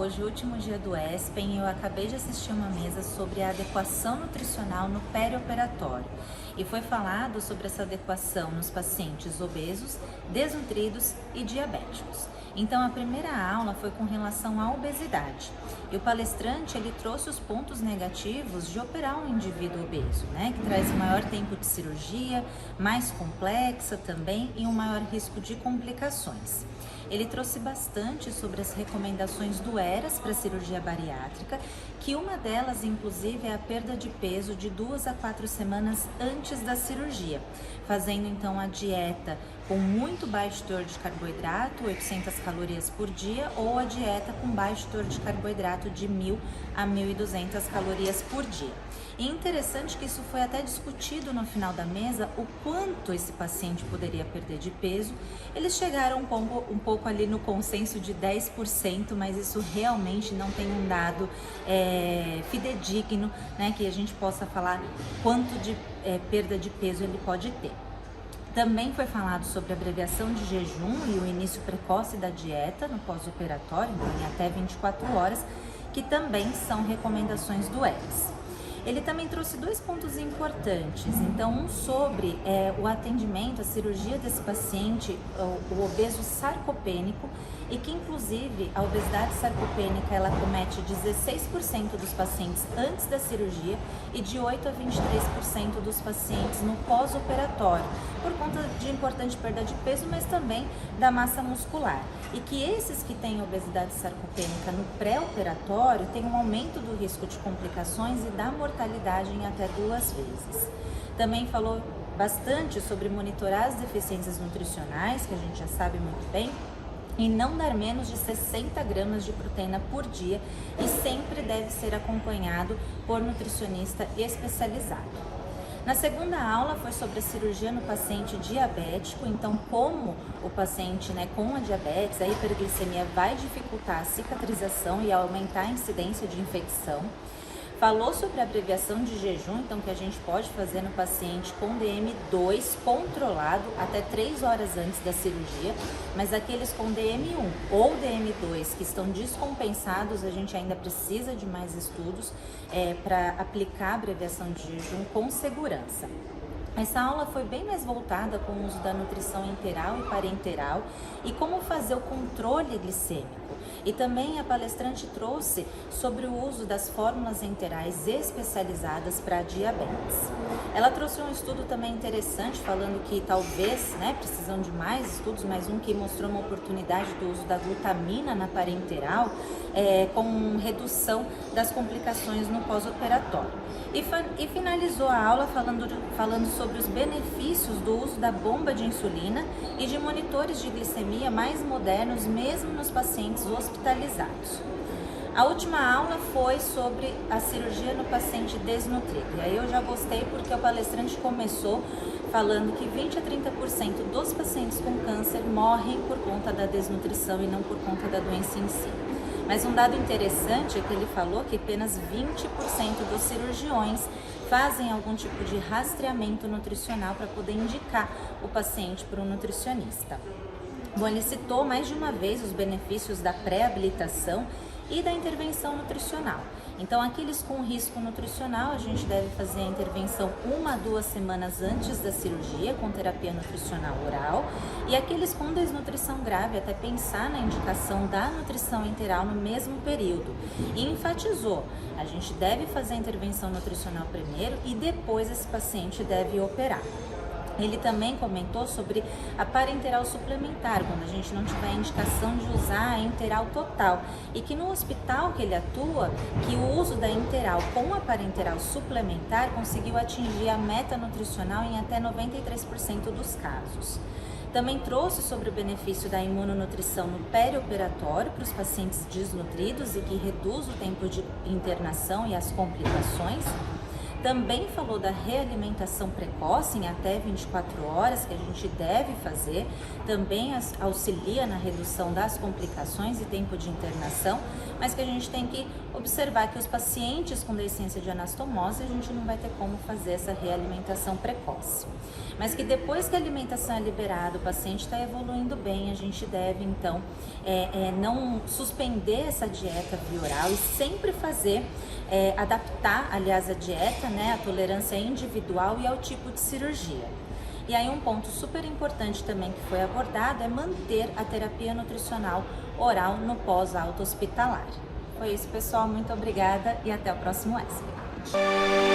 hoje, último dia do ESPEN, eu acabei de assistir uma mesa sobre a adequação nutricional no perioperatório. E foi falado sobre essa adequação nos pacientes obesos, desnutridos e diabéticos. Então, a primeira aula foi com relação à obesidade. E o palestrante, ele trouxe os pontos negativos de operar um indivíduo obeso, né? Que traz um maior tempo de cirurgia, mais complexa também e um maior risco de complicações. Ele trouxe bastante sobre as recomendações do ERAS para cirurgia bariátrica, que uma delas, inclusive, é a perda de peso de 2 a 4 semanas antes da cirurgia, fazendo então a dieta com muito baixo teor de carboidrato, 800 calorias por dia, ou a dieta com baixo teor de carboidrato de 1.000 a 1.200 calorias por dia. E interessante que isso foi até discutido no final da mesa, o quanto esse paciente poderia perder de peso. Eles chegaram um pouco ali no consenso de 10%, mas isso realmente não tem um dado fidedigno, né, que a gente possa falar quanto de perda de peso ele pode ter. Também foi falado sobre a abreviação de jejum e o início precoce da dieta no pós-operatório, em até 24 horas, que também são recomendações do ERAS. Ele também trouxe 2 pontos importantes, então um sobre o atendimento, a cirurgia desse paciente, o obeso sarcopênico, e que inclusive a obesidade sarcopênica ela comete 16% dos pacientes antes da cirurgia e de 8 a 23% dos pacientes no pós-operatório, por conta de importante perda de peso, mas também da massa muscular. E que esses que têm obesidade sarcopênica no pré-operatório têm um aumento do risco de complicações e da mortalidade em até 2 vezes. Também falou bastante sobre monitorar as deficiências nutricionais, que a gente já sabe muito bem, e não dar menos de 60 gramas de proteína por dia e sempre deve ser acompanhado por nutricionista especializado. Na segunda aula foi sobre a cirurgia no paciente diabético, então como o paciente com a diabetes, a hiperglicemia vai dificultar a cicatrização e aumentar a incidência de infecção. Falou sobre a abreviação de jejum, então que a gente pode fazer no paciente com DM2 controlado até 3 horas antes da cirurgia, mas aqueles com DM1 ou DM2 que estão descompensados, a gente ainda precisa de mais estudos para aplicar a abreviação de jejum com segurança. Essa aula foi bem mais voltada com o uso da nutrição enteral e parenteral e como fazer o controle glicêmico. E também a palestrante trouxe sobre o uso das fórmulas enterais especializadas para diabetes. Ela trouxe um estudo também interessante falando que talvez precisam de mais estudos, mas um que mostrou uma oportunidade do uso da glutamina na parenteral com redução das complicações no pós-operatório. E finalizou a aula falando sobre os benefícios do uso da bomba de insulina e de monitores de glicemia mais modernos, mesmo nos pacientes hospitalizados. A última aula foi sobre a cirurgia no paciente desnutrido. E aí eu já gostei porque o palestrante começou falando que 20 a 30% dos pacientes com câncer morrem por conta da desnutrição e não por conta da doença em si. Mas um dado interessante é que ele falou que apenas 20% dos cirurgiões fazem algum tipo de rastreamento nutricional para poder indicar o paciente para um nutricionista. Bom, ele citou mais de uma vez os benefícios da pré-habilitação e da intervenção nutricional. Então, aqueles com risco nutricional, a gente deve fazer a intervenção 1 a 2 semanas antes da cirurgia, com terapia nutricional oral, e aqueles com desnutrição grave, até pensar na indicação da nutrição enteral no mesmo período. E enfatizou, a gente deve fazer a intervenção nutricional primeiro e depois esse paciente deve operar. Ele também comentou sobre a parenteral suplementar, quando a gente não tiver a indicação de usar a enteral total, e que no hospital que ele atua, que o uso da enteral com a parenteral suplementar conseguiu atingir a meta nutricional em até 93% dos casos. Também trouxe sobre o benefício da imunonutrição no perioperatório para os pacientes desnutridos e que reduz o tempo de internação e as complicações. Também falou da realimentação precoce em até 24 horas, que a gente deve fazer, também auxilia na redução das complicações e tempo de internação, mas que a gente tem que observar que os pacientes com deficiência de anastomose, a gente não vai ter como fazer essa realimentação precoce. Mas que depois que a alimentação é liberada, o paciente está evoluindo bem, a gente deve então não suspender essa dieta via oral e sempre fazer, adaptar, aliás, a dieta, né, a tolerância individual e ao tipo de cirurgia. E aí um ponto super importante também que foi abordado é manter a terapia nutricional oral no pós-alto hospitalar. Foi isso, pessoal. Muito obrigada e até o próximo ESP.